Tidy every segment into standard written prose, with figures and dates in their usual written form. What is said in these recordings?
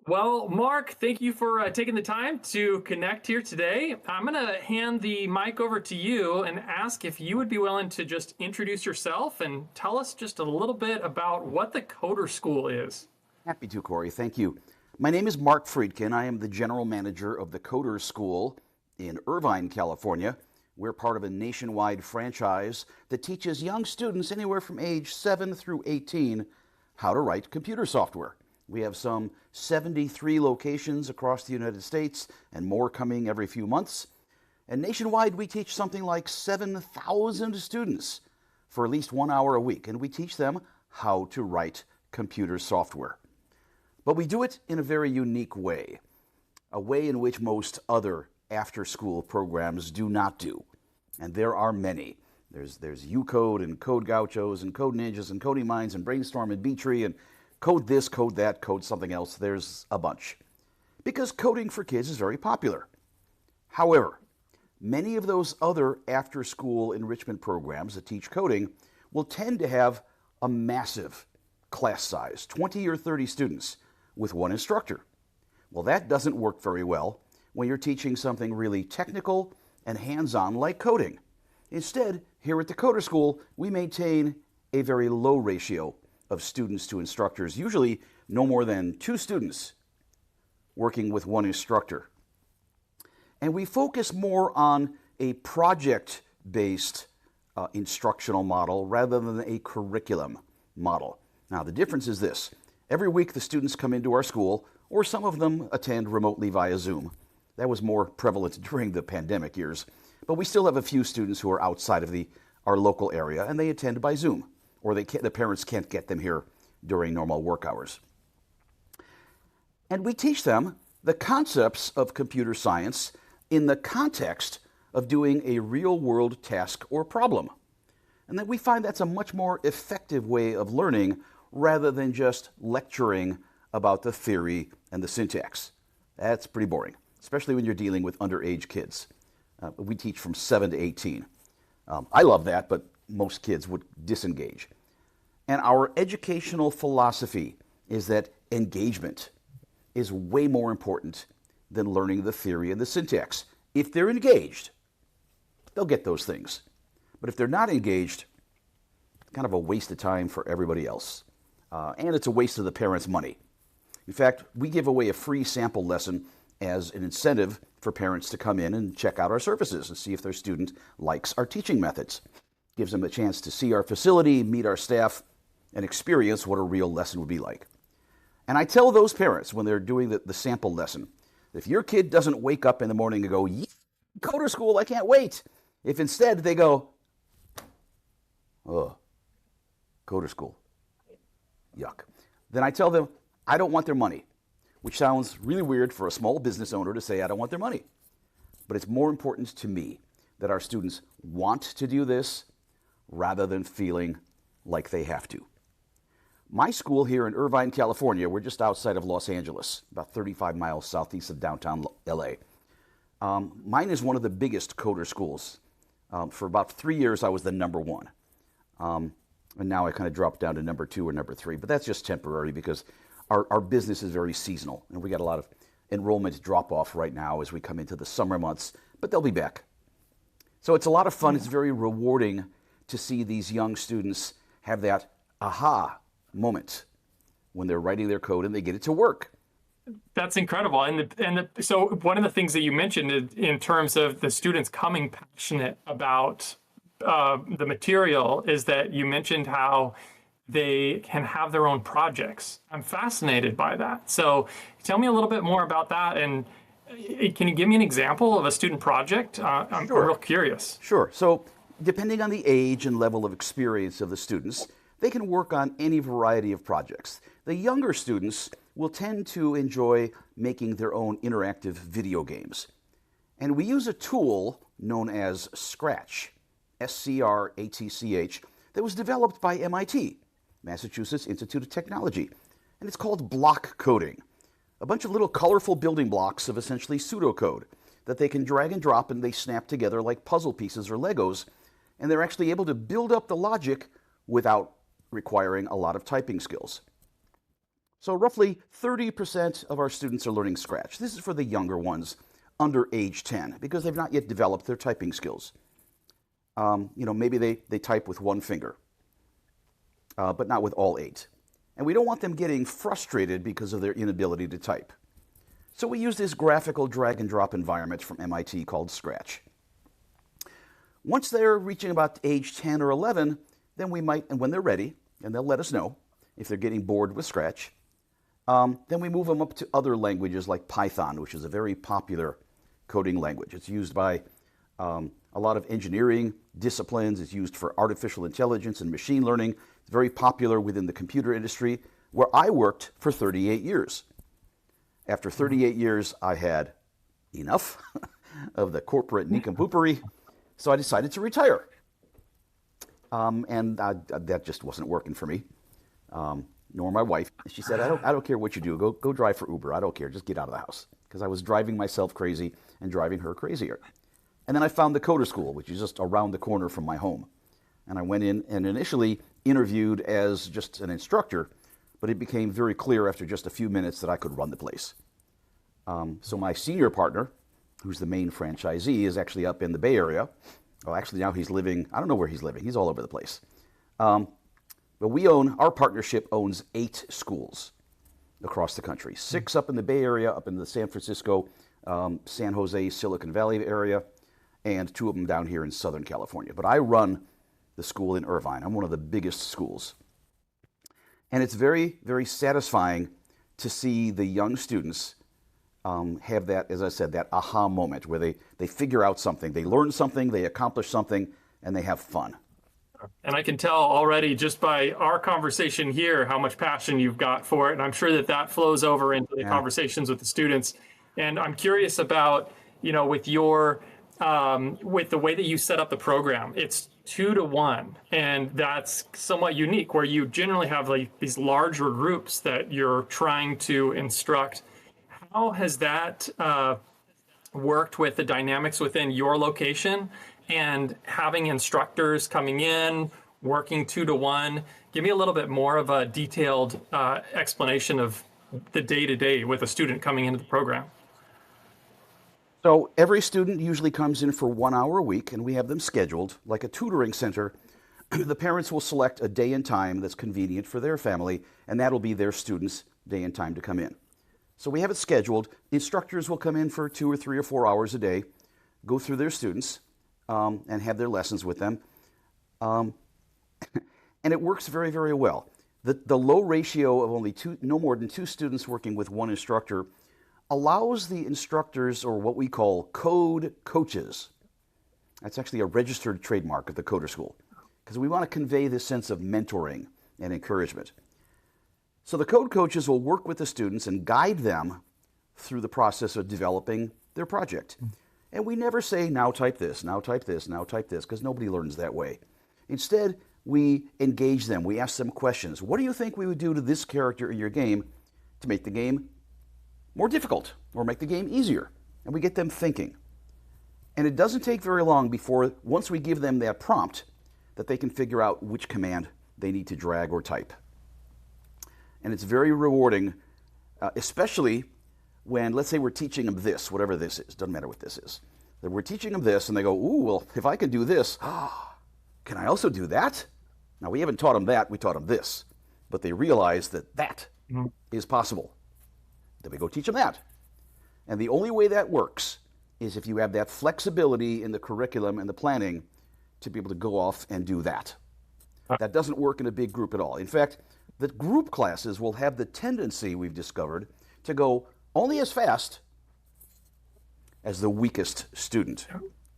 Well, Mark, thank you for taking the time to connect here today. I'm going to hand the mic over to you and ask if you would be willing to just introduce yourself and tell us just a little bit about what the Coder School is. Happy to, Corey. Thank you. My name is Mark Freedkin. I am the general manager of the Coder School in Irvine, California. We're part of a nationwide franchise that teaches young students anywhere from age 7 through 18 how to write computer software. We have some 73 locations across the United States and more coming every few months. And nationwide, we teach something like 7,000 students for at least 1 hour a week, and we teach them how to write computer software. But we do it in a very unique way, a way in which most other after-school programs do not do. And there are many. There's UCode and Code Gauchos and Code Ninjas and Coding Minds and Brainstorm and B-Tree and code this, code that, code something else. There's a bunch. Because coding for kids is very popular. However, many of those other after-school enrichment programs that teach coding will tend to have a massive class size, 20 or 30 students with one instructor. Well, that doesn't work very well when you're teaching something really technical and hands-on like coding. Instead, here at the Coder School, we maintain a very low ratio of students to instructors, usually no more than 2 students working with one instructor. And we focus more on a project-based instructional model rather than a curriculum model. Now, the difference is this. Every week, the students come into our school, or some of them attend remotely via Zoom. That was more prevalent during the pandemic years. But we still have a few students who are outside of our local area, and they attend by Zoom, or the parents can't get them here during normal work hours. And we teach them the concepts of computer science in the context of doing a real-world task or problem. And that we find that's a much more effective way of learning rather than just lecturing about the theory and the syntax. That's pretty boring, especially when you're dealing with underage kids. We teach from 7 to 18. I love that, but most kids would disengage. And our educational philosophy is that engagement is way more important than learning the theory and the syntax. If they're engaged, they'll get those things. But if they're not engaged, it's kind of a waste of time for everybody else. And it's a waste of the parents' money. In fact, we give away a free sample lesson as an incentive for parents to come in and check out our services and see if their student likes our teaching methods. Gives them a chance to see our facility, meet our staff, and experience what a real lesson would be like. And I tell those parents when they're doing the sample lesson, if your kid doesn't wake up in the morning and go, yeah, Coder School, I can't wait. If instead they go, oh, Coder School, yuck. Then I tell them, I don't want their money, which sounds really weird for a small business owner to say I don't want their money. But it's more important to me that our students want to do this rather than feeling like they have to. My school here in Irvine, California, we're just outside of Los Angeles, about 35 miles southeast of downtown LA. Mine is one of the biggest coder schools. For about 3 years, I was the number 1. And now I kind of dropped down to number 2 or number 3, but that's just temporary because our business is very seasonal, and we got a lot of enrollment drop-off right now as we come into the summer months, but they'll be back. So it's a lot of fun. It's very rewarding to see these young students have that aha moment when they're writing their code and they get it to work. That's incredible. So one of the things that you mentioned in terms of the students coming passionate about the material is that you mentioned how they can have their own projects. I'm fascinated by that. So tell me a little bit more about that. And can you give me an example of a student project? I'm real curious. Sure. So depending on the age and level of experience of the students, they can work on any variety of projects. The younger students will tend to enjoy making their own interactive video games. And we use a tool known as Scratch, SCRATCH, that was developed by MIT, Massachusetts Institute of Technology. And it's called block coding, a bunch of little colorful building blocks of essentially pseudocode that they can drag and drop and they snap together like puzzle pieces or Legos. And they're actually able to build up the logic without requiring a lot of typing skills. So roughly 30% of our students are learning Scratch. This is for the younger ones under age 10 because they've not yet developed their typing skills. Maybe they type with one finger, but not with all 8. And we don't want them getting frustrated because of their inability to type. So we use this graphical drag and drop environment from MIT called Scratch. Once they're reaching about age 10 or 11, then we might, and when they're ready, and they'll let us know if they're getting bored with Scratch, then we move them up to other languages like Python, which is a very popular coding language. It's used by a lot of engineering disciplines. It's used for artificial intelligence and machine learning. It's very popular within the computer industry, where I worked for 38 years. After 38 years, I had enough of the corporate nincompooperi, so I decided to retire. That just wasn't working for me, nor my wife. She said, I don't care what you do. Go drive for Uber. I don't care. Just get out of the house. Because I was driving myself crazy and driving her crazier. And then I found the Coder School, which is just around the corner from my home. And I went in and initially interviewed as just an instructor, but it became very clear after just a few minutes that I could run the place. So my senior partner, who's the main franchisee, is actually up in the Bay Area. Well, actually now he's living, I don't know where he's living. He's all over the place. But our partnership owns 8 schools across the country. 6 up in the Bay Area, up in the San Francisco, San Jose, Silicon Valley area, and 2 of them down here in Southern California. But I run the school in Irvine. I'm one of the biggest schools. And it's very, very satisfying to see the young students have that, as I said, that aha moment where they figure out something, they learn something, they accomplish something, and they have fun. And I can tell already just by our conversation here how much passion you've got for it. And I'm sure that flows over into the conversations with the students. And I'm curious about, with your, with the way that you set up the program, it's 2-to-1. And that's somewhat unique where you generally have like these larger groups that you're trying to instruct. How has that worked with the dynamics within your location and having instructors coming in, working 2-to-1? Give me a little bit more of a detailed explanation of the day-to-day with a student coming into the program. So every student usually comes in for 1 hour a week, and we have them scheduled like a tutoring center. The parents will select a day and time that's convenient for their family, and that'll be their student's day and time to come in. So we have it scheduled. Instructors will come in for 2 or 3 or 4 hours a day, go through their students, and have their lessons with them. And it works very, very well. The low ratio of no more than 2 students working with 1 instructor allows the instructors, or what we call code coaches. That's actually a registered trademark of the Coder School, because we want to convey this sense of mentoring and encouragement. So the code coaches will work with the students and guide them through the process of developing their project. And we never say, now type this, now type this, now type this, because nobody learns that way. Instead, we engage them. We ask them questions. What do you think we would do to this character in your game to make the game more difficult or make the game easier? And we get them thinking. And it doesn't take very long before, once we give them that prompt, that they can figure out which command they need to drag or type. And it's very rewarding, especially when, let's say we're teaching them this, whatever this is, doesn't matter what this is. That we're teaching them this, and they go, ooh, well, if I can do this, can I also do that? Now, we haven't taught them that, we taught them this. But they realize that that is possible. Then we go teach them that. And the only way that works is if you have that flexibility in the curriculum and the planning to be able to go off and do that. That doesn't work in a big group at all. In fact, the group classes will have the tendency, we've discovered, to go only as fast as the weakest student.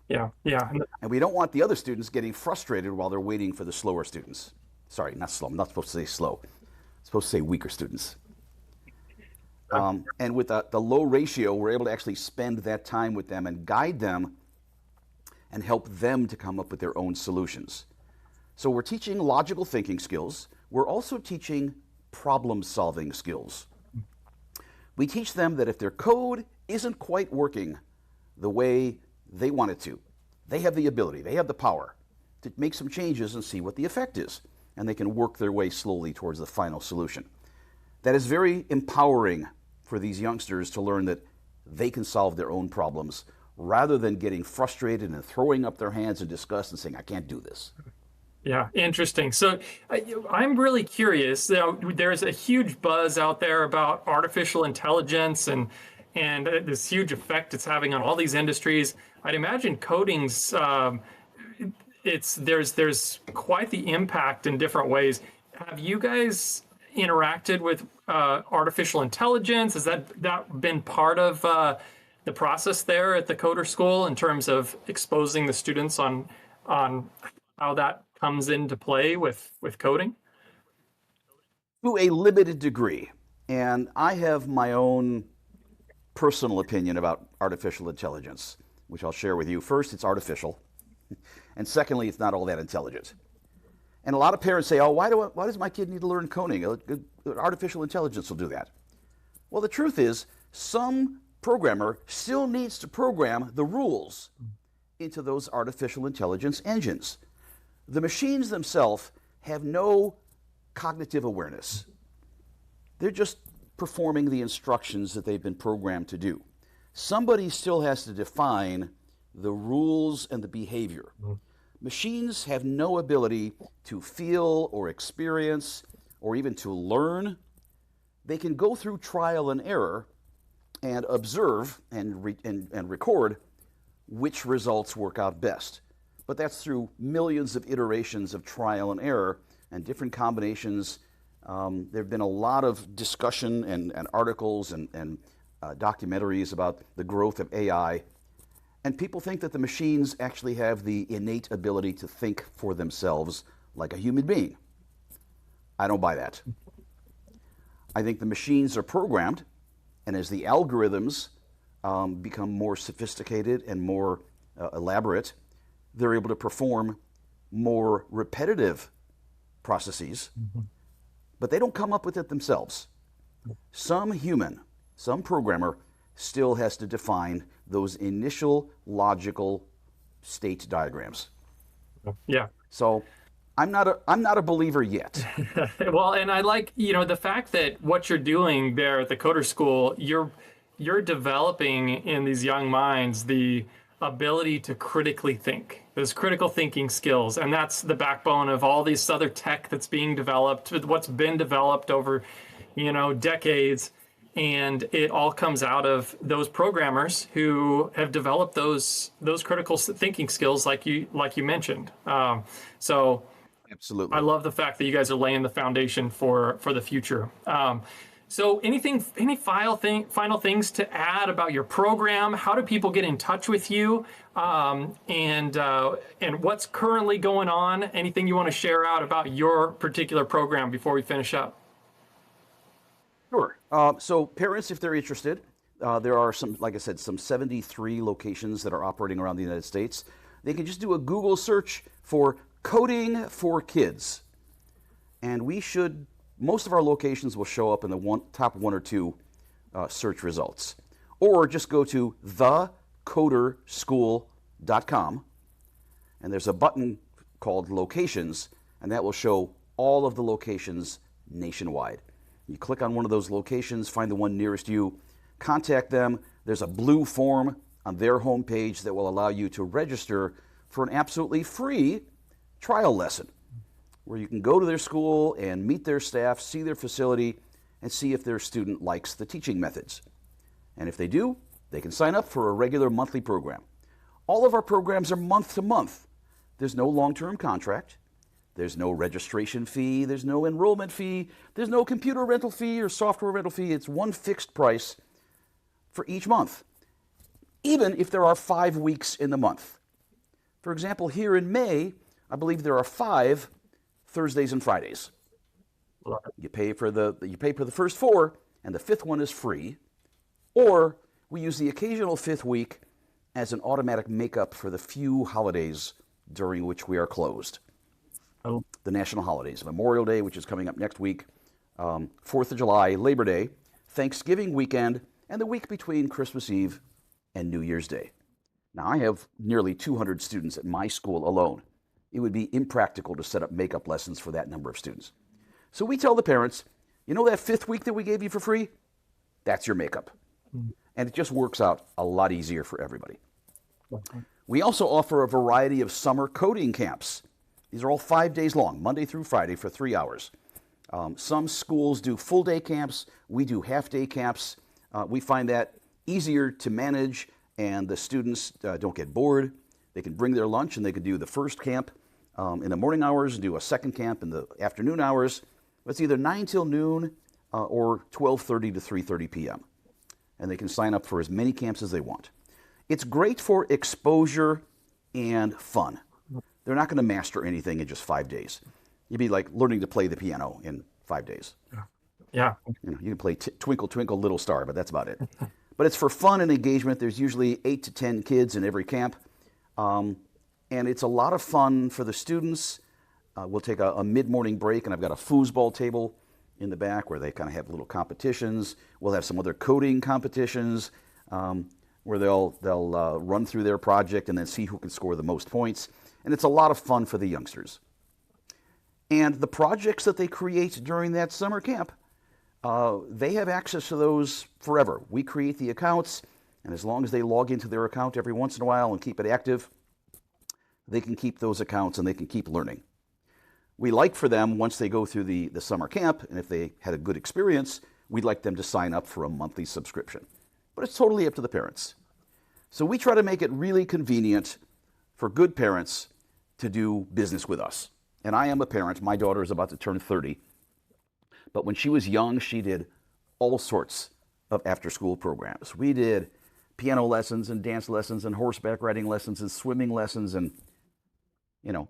Yeah. And we don't want the other students getting frustrated while they're waiting for the slower students. Sorry, not slow. I'm not supposed to say slow. I'm supposed to say weaker students. And with the low ratio, we're able to actually spend that time with them and guide them and help them to come up with their own solutions. So we're teaching logical thinking skills. We're also teaching problem-solving skills. We teach them that if their code isn't quite working the way they want it to, they have the ability, they have the power to make some changes and see what the effect is. And they can work their way slowly towards the final solution. That is very empowering for these youngsters to learn that they can solve their own problems rather than getting frustrated and throwing up their hands in disgust and saying, I can't do this. Yeah, interesting. So I'm really curious. There's a huge buzz out there about artificial intelligence and this huge effect it's having on all these industries. I'd imagine coding's there's quite the impact in different ways. Have you guys interacted with artificial intelligence? Has that been part of the process there at the Coder School in terms of exposing the students on how that comes into play with coding? To a limited degree. And I have my own personal opinion about artificial intelligence, which I'll share with you. First, it's artificial. And secondly, it's not all that intelligent. And a lot of parents say, oh, why does my kid need to learn coding? Artificial intelligence will do that. Well, the truth is, some programmer still needs to program the rules into those artificial intelligence engines. The machines themselves have no cognitive awareness. They're just performing the instructions that they've been programmed to do. Somebody still has to define the rules and the behavior. Machines have no ability to feel or experience or even to learn. They can go through trial and error and observe and record which results work out best. But that's through millions of iterations of trial and error and different combinations. There have been a lot of discussion and articles and documentaries about the growth of AI. And people think that the machines actually have the innate ability to think for themselves like a human being. I don't buy that. I think the machines are programmed, and as the algorithms become more sophisticated and more elaborate, they're able to perform more repetitive processes, but they don't come up with it themselves. Some human, some programmer still has to define those initial logical state diagrams. Yeah. So I'm not a believer yet. Well, and I like, the fact that what you're doing there at the Coder School, you're developing in these young minds the ability to critically think, those critical thinking skills. And that's the backbone of all this other tech that's being developed, what's been developed over, decades. And it all comes out of those programmers who have developed those critical thinking skills, like you mentioned. So Absolutely. I love the fact that you guys are laying the foundation for the future. So any final things to add about your program? How do people get in touch with you? And what's currently going on? Anything you want to share out about your particular program before we finish up? Sure. So parents, if they're interested, there are some, like I said, some 73 locations that are operating around the United States. They can just do a Google search for coding for kids. And most of our locations will show up in the top one or two search results. Or just go to thecoderschool.com, and there's a button called Locations, and that will show all of the locations nationwide. You click on one of those locations, find the one nearest you, contact them. There's a blue form on their homepage that will allow you to register for an absolutely free trial lesson, where you can go to their school and meet their staff, see their facility, and see if their student likes the teaching methods. And if they do, they can sign up for a regular monthly program. All of our programs are month to month. There's no long-term contract. There's no registration fee. There's no enrollment fee. There's no computer rental fee or software rental fee. It's one fixed price for each month, even if there are 5 weeks in the month. For example, here in May, I believe there are 5 Thursdays and Fridays. You pay for the first 4, and the 5th one is free. Or we use the occasional 5th week as an automatic makeup for the few holidays during which we are closed. The national holidays: Memorial Day, which is coming up next week, 4th of July, Labor Day, Thanksgiving weekend, and the week between Christmas Eve and New Year's Day. Now, I have nearly 200 students at my school alone. It would be impractical to set up makeup lessons for that number of students. So we tell the parents, You know that 5th week that we gave you for free? That's your makeup. And it just works out a lot easier for everybody. We also offer a variety of summer coding camps. These are all 5 days long, Monday through Friday for 3 hours. Some schools do full-day camps. We do half-day camps. We find that easier to manage, and the students don't get bored. They can bring their lunch, and they can do the first camp in the morning hours and do a second camp in the afternoon hours. It's either 9 till noon or 12:30 to 3:30 p.m. And they can sign up for as many camps as they want. It's great for exposure and fun. They're not going to master anything in just 5 days. You'd be like learning to play the piano in 5 days. Yeah. You know, you can play Twinkle, Twinkle, Little Star, but that's about it. But it's for fun and engagement. There's usually 8 to 10 kids in every camp. And it's a lot of fun for the students. We'll take a mid-morning break, and I've got a foosball table in the back where they kind of have little competitions. We'll have some other coding competitions where they'll run through their project and then see who can score the most points. And it's a lot of fun for the youngsters. And the projects that they create during that summer camp, they have access to those forever. We create the accounts, and as long as they log into their account every once in a while and keep it active, they can keep those accounts and they can keep learning. We like for them, once they go through the summer camp, and if they had a good experience, we'd like them to sign up for a monthly subscription. But it's totally up to the parents. So we try to make it really convenient for good parents to do business with us. And I am a parent. My daughter is about to turn 30. But when she was young, she did all sorts of after-school programs. We did piano lessons and dance lessons and horseback riding lessons and swimming lessons and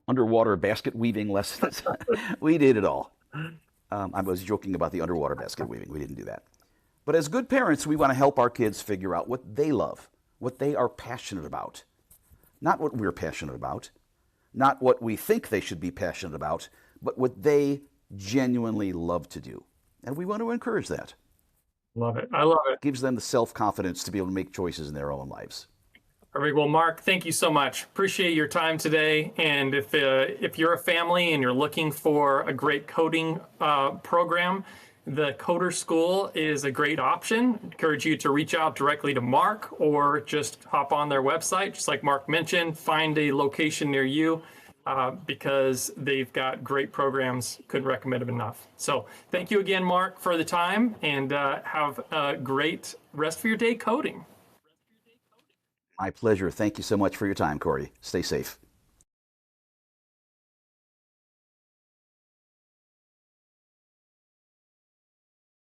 underwater basket weaving lessons. We did it all. I was joking about the underwater basket weaving. We didn't do that. But as good parents, we want to help our kids figure out what they love, what they are passionate about. Not what we're passionate about, not what we think they should be passionate about, but what they genuinely love to do. And we want to encourage that. Love it. I love it. Gives them the self-confidence to be able to make choices in their own lives. Perfect. Well, Mark, thank you so much. Appreciate your time today. And if you're a family and you're looking for a great coding program, the Coder School is a great option. Encourage you to reach out directly to Mark or just hop on their website, just like Mark mentioned, find a location near you because they've got great programs. Couldn't recommend them enough. So thank you again, Mark, for the time, and have a great rest of your day coding. My pleasure. Thank you so much for your time, Corey. Stay safe.